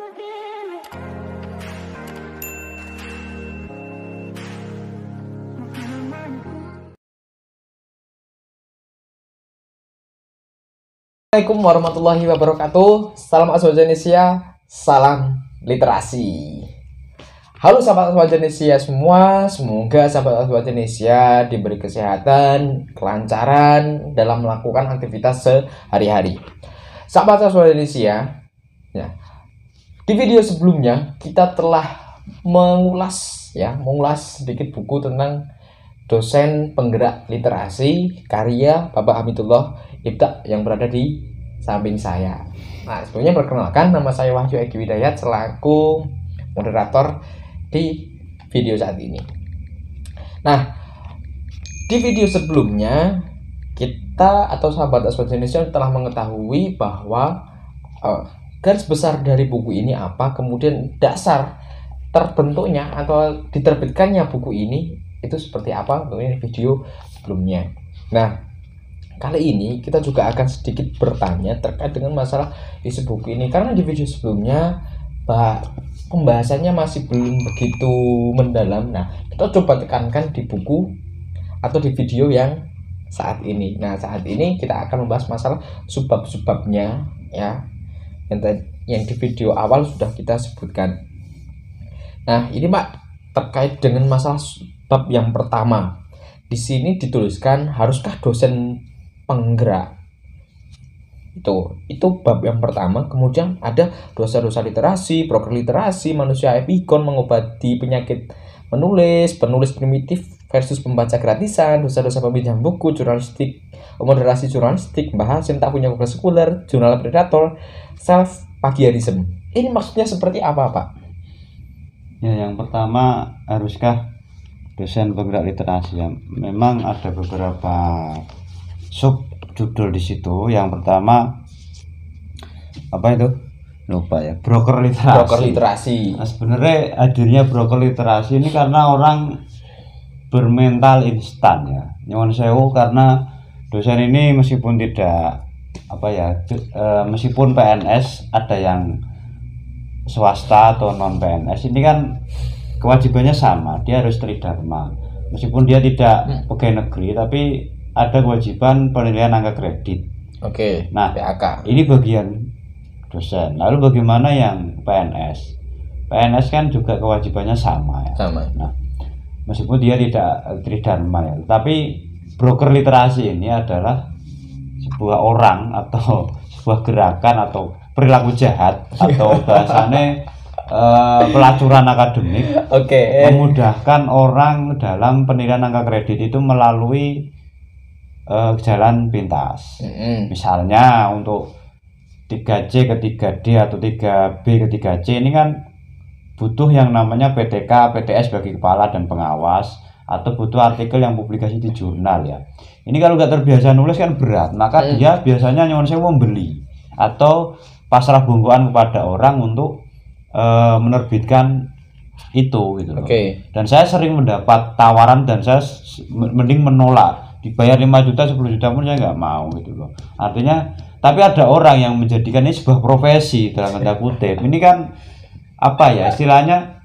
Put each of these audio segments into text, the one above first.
Assalamualaikum warahmatullahi wabarakatuh. Salam Aswaja Indonesia, salam literasi. Halo sahabat Aswaja Indonesia semua, semoga sahabat Aswaja Indonesia diberi kesehatan, kelancaran dalam melakukan aktivitas sehari-hari. Sahabat Aswaja Indonesia, ya, di video sebelumnya kita telah mengulas sedikit buku tentang dosen penggerak literasi karya Bapak Hamidullah Ibda yang berada di samping saya. Nah, sebelumnya perkenalkan, nama saya Wahyu Egi Widayat selaku moderator di video saat ini. Nah, di video sebelumnya kita atau sahabat Aswaja Indonesia telah mengetahui bahwa garis besar dari buku ini apa, kemudian dasar terbentuknya atau diterbitkannya buku ini itu seperti apa, tentunya di video sebelumnya. Nah, kali ini kita juga akan sedikit bertanya terkait dengan masalah isi buku ini, karena di video sebelumnya pembahasannya masih belum begitu mendalam. Nah, kita coba tekankan di buku atau di video yang saat ini. Nah, saat ini kita akan membahas masalah subbab-subbabnya ya, yang di video awal sudah kita sebutkan. Nah, ini Pak, terkait dengan masalah bab yang pertama. Di sini dituliskan, haruskah dosen penggerak? Itu bab yang pertama. Kemudian ada dosa-dosa literasi, proker literasi, manusia epikon, mengobati penyakit penulis primitif versus pembaca gratisan, dosa-dosa peminjam buku, jurnalistik, moderasi jurnalistik, bahas yang tak punya kualitas sekuler, jurnal predator, self plagiarism. Ini maksudnya seperti apa, Pak? Ya, yang pertama, haruskah dosen penggerak literasi? Ya, memang ada beberapa sub judul di situ. Yang pertama apa itu? Lupa ya. Broker literasi. Broker literasi. Nah, sebenarnya hadirnya broker literasi ini karena orang bermental instan ya. Nyuwun sewu, karena dosen ini meskipun tidak meskipun PNS, ada yang swasta atau non PNS, ini kan kewajibannya sama, dia harus tridharma. Meskipun dia tidak pegawai negeri, tapi ada kewajiban penilaian angka kredit. Oke. Nah, PAK. ini bagian dosen. Lalu bagaimana yang PNS? PNS kan juga kewajibannya sama ya. Sama. Nah, meskipun dia tidak tridharma ya, tapi broker literasi ini adalah sebuah orang atau sebuah gerakan atau perilaku jahat atau bahasanya pelacuran akademik. Memudahkan orang dalam penilaian angka kredit itu melalui jalan pintas. Misalnya untuk 3C ke 3D atau 3B ke 3C ini kan butuh yang namanya PTK, PTS bagi kepala dan pengawas, atau butuh artikel yang publikasi di jurnal ya. Ini kalau nggak terbiasa nulis kan berat, maka dia biasanya nyuwun sewu membeli atau pasrah bungkuan kepada orang untuk menerbitkan itu gitu loh. Dan saya sering mendapat tawaran dan saya mending menolak, dibayar 5 juta 10 juta pun saya nggak mau gitu loh. Artinya, tapi ada orang yang menjadikan ini sebuah profesi dalam tanda kutip. Ini kan apa ya istilahnya,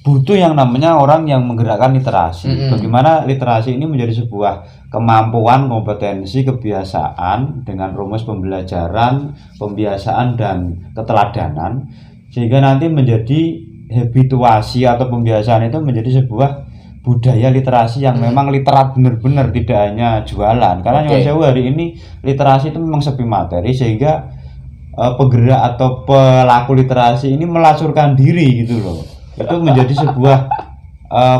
butuh yang namanya orang yang menggerakkan literasi. Bagaimana literasi ini menjadi sebuah kemampuan, kompetensi, kebiasaan dengan rumus pembelajaran, pembiasaan dan keteladanan, sehingga nanti menjadi habituasi atau pembiasaan itu menjadi sebuah budaya literasi yang memang literat benar-benar, tidak hanya jualan. Karena nyuwun sewu, hari ini literasi itu memang sepi materi, sehingga penggerak atau pelaku literasi ini melacurkan diri gitu loh. Itu menjadi sebuah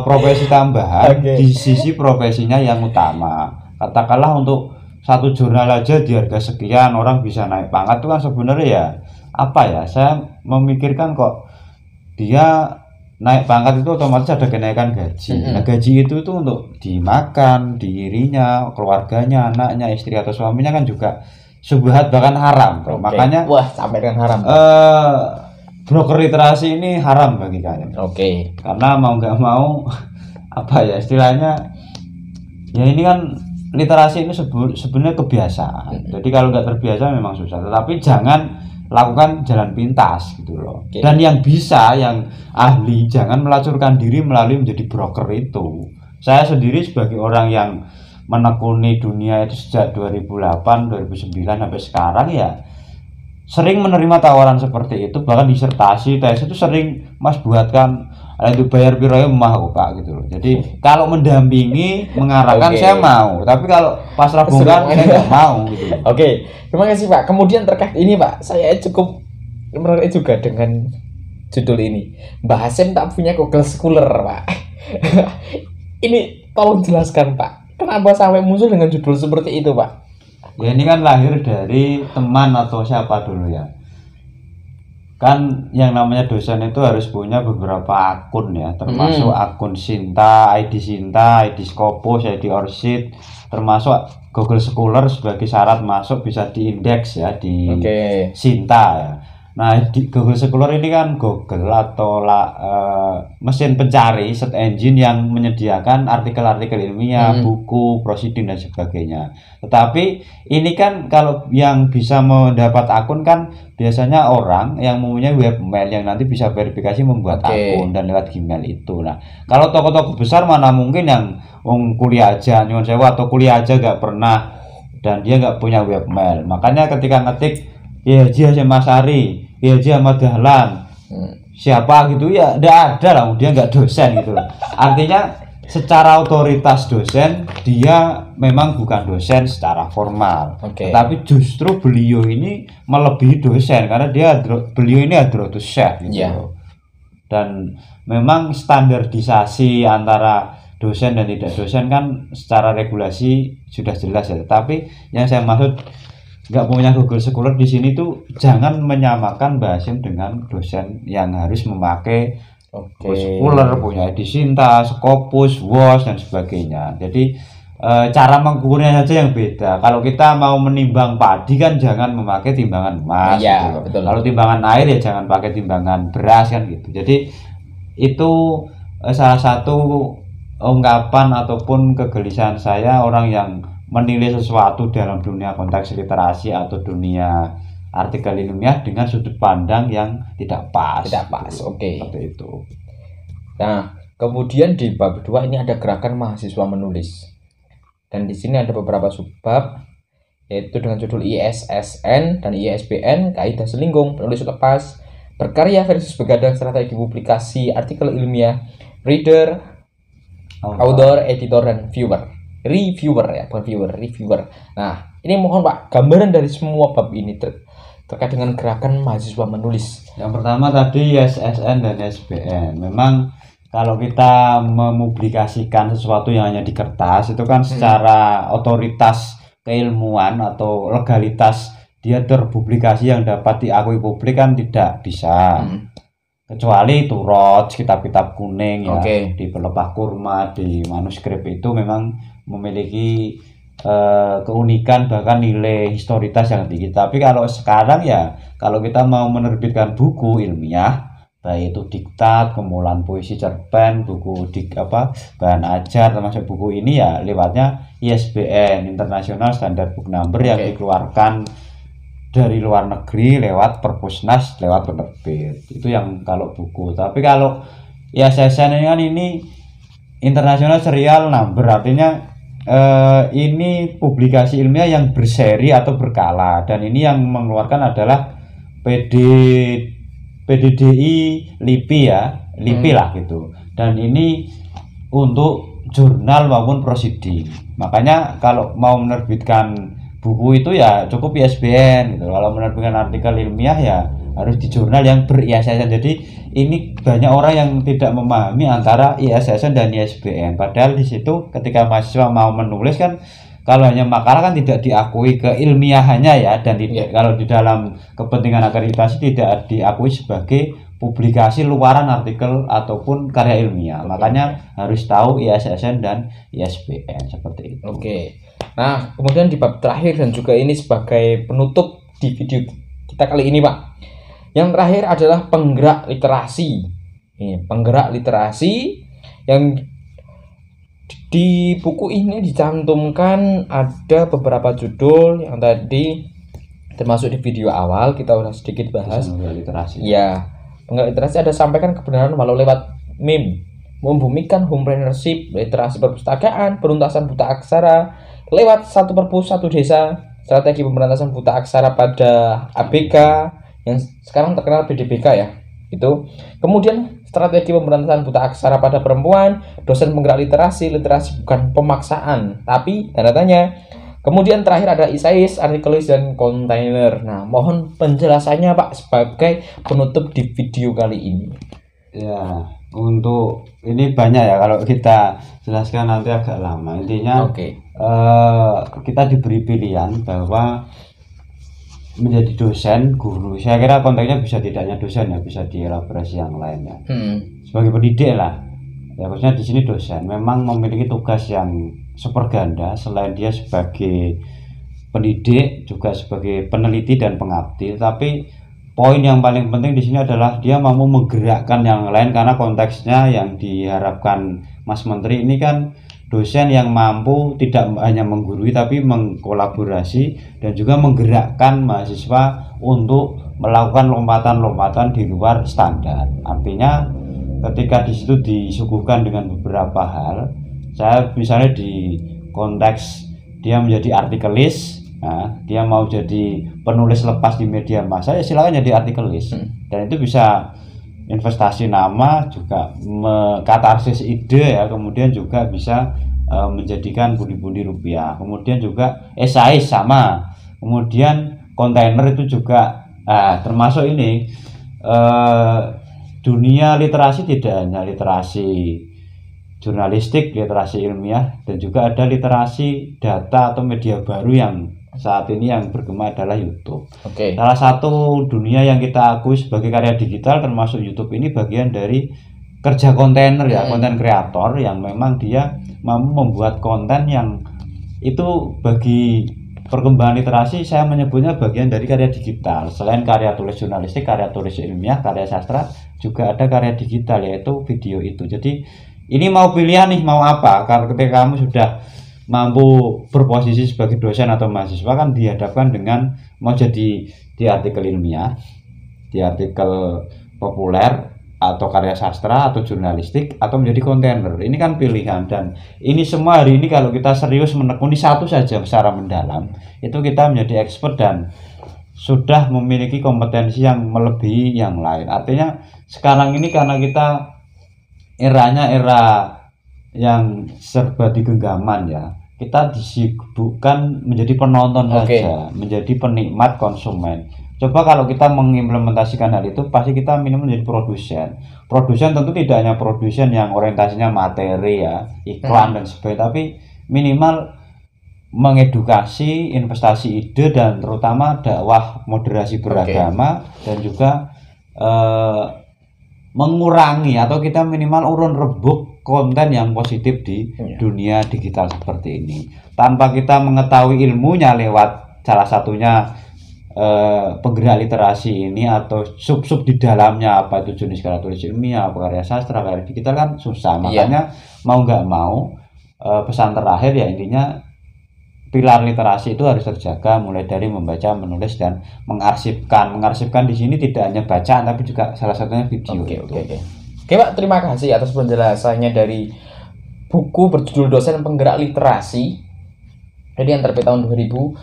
profesi tambahan di sisi profesinya yang utama. Katakanlah untuk satu jurnal aja di harga sekian orang bisa naik pangkat, itu kan sebenarnya ya apa ya, saya memikirkan kok dia naik pangkat itu otomatis ada kenaikan gaji. Nah, gaji itu tuh untuk dimakan dirinya, keluarganya, anaknya, istri atau suaminya kan juga syubhat bahkan haram. Makanya sampai dengan haram. Broker literasi ini haram bagi kalian. Karena mau nggak mau apa ya istilahnya, ya ini kan literasi ini sebenarnya kebiasaan. Jadi kalau nggak terbiasa memang susah. Tetapi jangan lakukan jalan pintas gitu loh. Oke. Dan yang bisa, yang ahli, jangan melacurkan diri melalui menjadi broker itu. Saya sendiri sebagai orang yang menekuni dunia itu sejak 2008, 2009 sampai sekarang ya sering menerima tawaran seperti itu, bahkan disertasi tes itu sering, Mas buatkan itu bayar piro ya mah kok Pak gitu loh. Jadi kalau mendampingi, mengarahkan Oke. saya mau, tapi kalau pasrah bongkar saya nggak mau gitu loh. Oke, terima kasih Pak. Kemudian terkait ini Pak, saya cukup menarik juga dengan judul ini. Mbah Hasim tak punya Google Scholar Pak. Ini tolong jelaskan Pak, kenapa sampai muncul dengan judul seperti itu Pak? Ya ini kan lahir dari teman atau siapa dulu ya. Kan yang namanya dosen itu harus punya beberapa akun ya, termasuk akun Sinta, ID Scopus, ID Orchid, termasuk Google Scholar sebagai syarat masuk bisa diindeks ya di Oke. Sinta ya. Nah di Google Scholar ini kan Google atau mesin pencari search engine yang menyediakan artikel-artikel ilmiah, buku, proceeding dan sebagainya. Tetapi ini kan kalau yang bisa mendapat akun kan biasanya orang yang mempunyai webmail yang nanti bisa verifikasi membuat akun dan lewat Gmail itu. Nah kalau toko-toko besar mana mungkin yang kuliah aja nyuwun sewu atau kuliah aja nggak pernah dan dia nggak punya webmail. Makanya ketika ngetik Haji Hasyim Asy'ari, Haji Ahmad Dahlan, siapa gitu ya tidak ada lah, dia nggak dosen gitu loh. Artinya secara otoritas dosen dia memang bukan dosen secara formal, tapi justru beliau ini melebihi dosen karena beliau ini hadratus syekh gitu loh. Dan memang standarisasi antara dosen dan tidak dosen kan secara regulasi sudah jelas ya. Tapi yang saya maksud nggak punya Google Scholar di sini tuh jangan menyamakan Mbah Hasyim dengan dosen yang harus memakai Google Scholar, punya ID Sinta, Scopus, WOS dan sebagainya. Jadi cara mengukurnya saja yang beda. Kalau kita mau menimbang padi kan jangan memakai timbangan emas gitu. Betul. Kalau timbangan air ya jangan pakai timbangan beras kan gitu. Jadi itu salah satu ungkapan ataupun kegelisahan saya orang yang menilai sesuatu dalam dunia konteks literasi atau dunia artikel ilmiah dengan sudut pandang yang tidak pas. Oke. Seperti itu. Nah, kemudian di bab 2 ini ada gerakan mahasiswa menulis. Dan di sini ada beberapa subbab yaitu dengan judul ISSN dan ISBN, kaidah selinggung, penulis lepas, berkarya versus begadang, strategi publikasi, artikel ilmiah, reader, author, editor dan viewer. Reviewer ya, bukan viewer, reviewer. Nah, ini mohon Pak, gambaran dari semua bab ini terkait dengan gerakan mahasiswa menulis. Yang pertama tadi ISSN dan ISBN. Memang kalau kita mempublikasikan sesuatu yang hanya di kertas itu kan secara otoritas keilmuan atau legalitas dia terpublikasi yang dapat diakui publik kan tidak bisa. Kecuali turut kitab-kitab kuning ya, di pelepah kurma, di manuskrip itu memang memiliki keunikan bahkan nilai historitas yang tinggi. Tapi kalau sekarang ya kalau kita mau menerbitkan buku ilmiah baik itu diktat, kumpulan puisi cerpen, buku bahan ajar termasuk buku ini ya lewatnya ISBN International Standard Book Number yang dikeluarkan dari luar negeri lewat Perpusnas, lewat penerbit. Itu yang kalau buku. Tapi kalau ISSN ini kan ini International Serial Number, artinya ini publikasi ilmiah yang berseri atau berkala, dan ini yang mengeluarkan adalah PDDI LIPI ya, LIPI lah gitu. Dan ini untuk jurnal maupun proceeding. Makanya kalau mau menerbitkan buku itu ya cukup ISBN gitu. Kalau menerbitkan artikel ilmiah ya harus di jurnal yang ber-ISSN. Jadi ini banyak orang yang tidak memahami antara ISSN dan ISBN. Padahal di situ ketika mahasiswa mau menulis kan kalau hanya makalah kan tidak diakui keilmiahannya ya, dan tidak, kalau di dalam kepentingan akreditasi tidak diakui sebagai publikasi luaran artikel ataupun karya ilmiah. Makanya harus tahu ISSN dan ISBN seperti itu. Nah, kemudian di bab terakhir dan juga ini sebagai penutup di video kita kali ini, Pak. Yang terakhir adalah penggerak literasi. Ini penggerak literasi yang di buku ini dicantumkan ada beberapa judul yang tadi termasuk di video awal kita udah sedikit bahas. Literasi. Ya, penggerak literasi ada sampaikan kebenaran walau lewat meme, membumikan homepreneurship, literasi perpustakaan, penuntasan buta aksara lewat satu perpus satu desa, strategi pemberantasan buta aksara pada ABK yang sekarang terkenal BDBK ya. Itu. Kemudian strategi pemberantasan buta aksara pada perempuan, dosen penggerak literasi, literasi bukan pemaksaan, tapi tanda tanya. Kemudian terakhir ada isais, artikelis, dan kontainer. Nah, mohon penjelasannya Pak sebagai penutup di video kali ini. Ya, untuk ini banyak ya, kalau kita jelaskan nanti agak lama. Intinya kita diberi pilihan bahwa menjadi dosen, guru. Saya kira konteksnya bisa tidak hanya dosen ya, bisa dielaborasi yang lain ya. Sebagai pendidik lah. Ya, maksudnya di sini dosen memang memiliki tugas yang seperganda, selain dia sebagai pendidik juga sebagai peneliti dan pengabdi. Tapi poin yang paling penting di sini adalah dia mampu menggerakkan yang lain, karena konteksnya yang diharapkan Mas Menteri ini kan dosen yang mampu tidak hanya menggurui tapi mengkolaborasi dan juga menggerakkan mahasiswa untuk melakukan lompatan-lompatan di luar standar. Artinya ketika di situ disuguhkan dengan beberapa hal, saya misalnya di konteks dia menjadi artikelis, nah, dia mau jadi penulis lepas di media massa, ya silakan jadi artikelis. Dan itu bisa investasi nama, juga katarsis ide ya, kemudian juga bisa menjadikan pundi-pundi rupiah. Kemudian juga esai sama, kemudian kontainer itu juga termasuk ini. Dunia literasi tidak hanya literasi jurnalistik, literasi ilmiah, dan juga ada literasi data atau media baru yang saat ini yang bergema adalah YouTube. Salah satu dunia yang kita akui sebagai karya digital termasuk YouTube ini bagian dari kerja kontainer ya, konten kreator yang memang dia mampu membuat konten yang itu bagi perkembangan literasi saya menyebutnya bagian dari karya digital. Selain karya tulis jurnalistik, karya tulis ilmiah, karya sastra, juga ada karya digital yaitu video itu. Jadi ini mau pilihan nih, mau apa? Kalau ketika kamu sudah mampu berposisi sebagai dosen atau mahasiswa kan dihadapkan dengan mau jadi di artikel ilmiah, di artikel populer, atau karya sastra atau jurnalistik, atau menjadi kontainer. Ini kan pilihan, dan ini semua hari ini kalau kita serius menekuni satu saja secara mendalam, itu kita menjadi expert dan sudah memiliki kompetensi yang melebihi yang lain. Artinya sekarang ini karena kita eranya era yang serba digenggaman ya, kita disibukkan menjadi penonton saja, menjadi penikmat, konsumen. Coba kalau kita mengimplementasikan hal itu, pasti kita minimal menjadi produsen. Produsen tentu tidak hanya produsen yang orientasinya materi ya, iklan dan sebagainya, tapi minimal mengedukasi, investasi ide, dan terutama dakwah moderasi beragama, dan juga mengurangi atau kita minimal urun rebuk konten yang positif di dunia digital seperti ini. Tanpa kita mengetahui ilmunya lewat salah satunya penggerak literasi ini atau sub-sub di dalamnya, apa itu jenis karya tulis ilmiah, apa karya sastra, karya digital kan susah. Makanya mau nggak mau pesan terakhir ya intinya pilar literasi itu harus terjaga, mulai dari membaca, menulis, dan mengarsipkan. Mengarsipkan di sini tidak hanya bacaan tapi juga salah satunya video. Oke Pak, terima kasih atas penjelasannya dari buku berjudul Dosen Penggerak Literasi. Jadi yang terbit tahun 2020.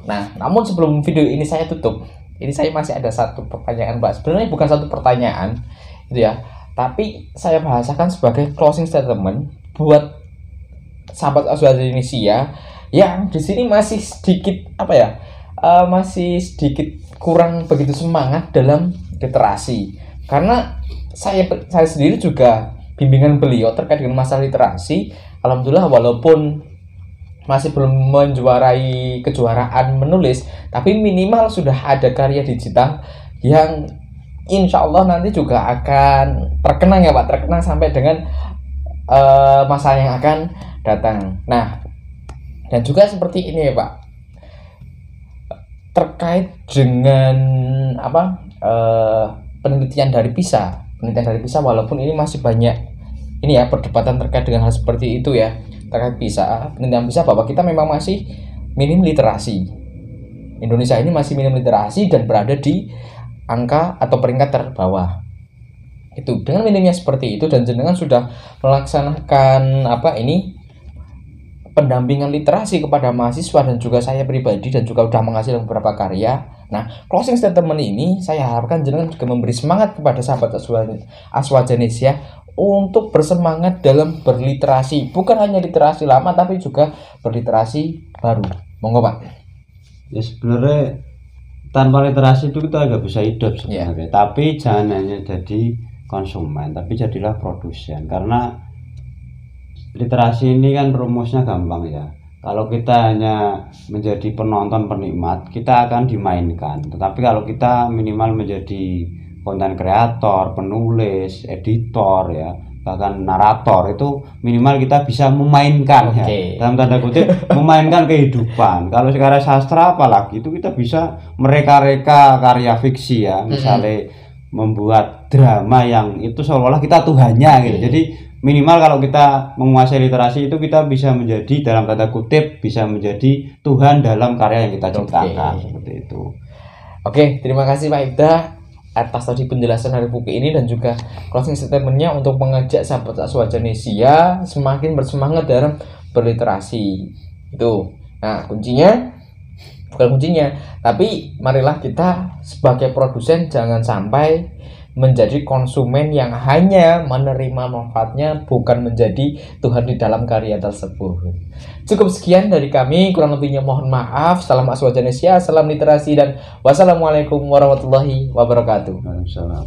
Nah, namun sebelum video ini saya tutup, ini saya masih ada satu pertanyaan Pak. Sebenarnya bukan satu pertanyaan gitu ya, tapi saya bahasakan sebagai closing statement buat sahabat Aswaja Indonesia yang di sini masih sedikit masih sedikit kurang begitu semangat dalam literasi. Karena saya sendiri juga bimbingan beliau terkait dengan masalah literasi, alhamdulillah walaupun masih belum menjuarai kejuaraan menulis, tapi minimal sudah ada karya digital yang insya Allah nanti juga akan terkenang ya Pak, terkenang sampai dengan masa yang akan datang. Nah, dan juga seperti ini ya Pak, terkait dengan penelitian dari PISA, walaupun ini masih banyak ini ya perdebatan terkait dengan hal seperti itu ya, terkait PISA, penelitian PISA bahwa kita memang masih minim literasi. Indonesia ini masih minim literasi dan berada di angka atau peringkat terbawah. Itu dengan minimnya seperti itu dan jenengan sudah melaksanakan pendampingan literasi kepada mahasiswa dan juga saya pribadi dan juga sudah menghasilkan beberapa karya. Nah, closing statement ini saya harapkan jenengan juga memberi semangat kepada sahabat Aswajanesia untuk bersemangat dalam berliterasi, bukan hanya literasi lama tapi juga berliterasi baru. Monggo Pak. Ya sebenarnya tanpa literasi itu kita nggak bisa hidup sebenarnya. Tapi jangan hanya jadi konsumen, tapi jadilah produsen. Karena literasi ini kan rumusnya gampang ya. Kalau kita hanya menjadi penonton penikmat, kita akan dimainkan. Tetapi kalau kita minimal menjadi konten kreator, penulis, editor ya, bahkan narator, itu minimal kita bisa memainkan ya, dalam tanda kutip memainkan kehidupan. Kalau sekarang sastra apalagi itu kita bisa mereka-reka karya fiksi ya, misalnya membuat drama yang itu seolah-olah kita Tuhannya gitu. Jadi minimal kalau kita menguasai literasi itu kita bisa menjadi dalam tanda kutip bisa menjadi Tuhan dalam karya yang kita ciptakan seperti itu. Oke, terima kasih Pak Ibda atas tadi penjelasan dari buku ini dan juga closing statement-nya untuk mengajak sahabat Aswajanesia semakin bersemangat dalam berliterasi. Itu. Nah, bukan kuncinya, tapi marilah kita sebagai produsen jangan sampai menjadi konsumen yang hanya menerima manfaatnya, bukan menjadi Tuhan di dalam karya tersebut. Cukup sekian dari kami, kurang lebihnya mohon maaf. Salam Aswajanesia, salam literasi, dan wassalamualaikum warahmatullahi wabarakatuh. Waalaikumsalam.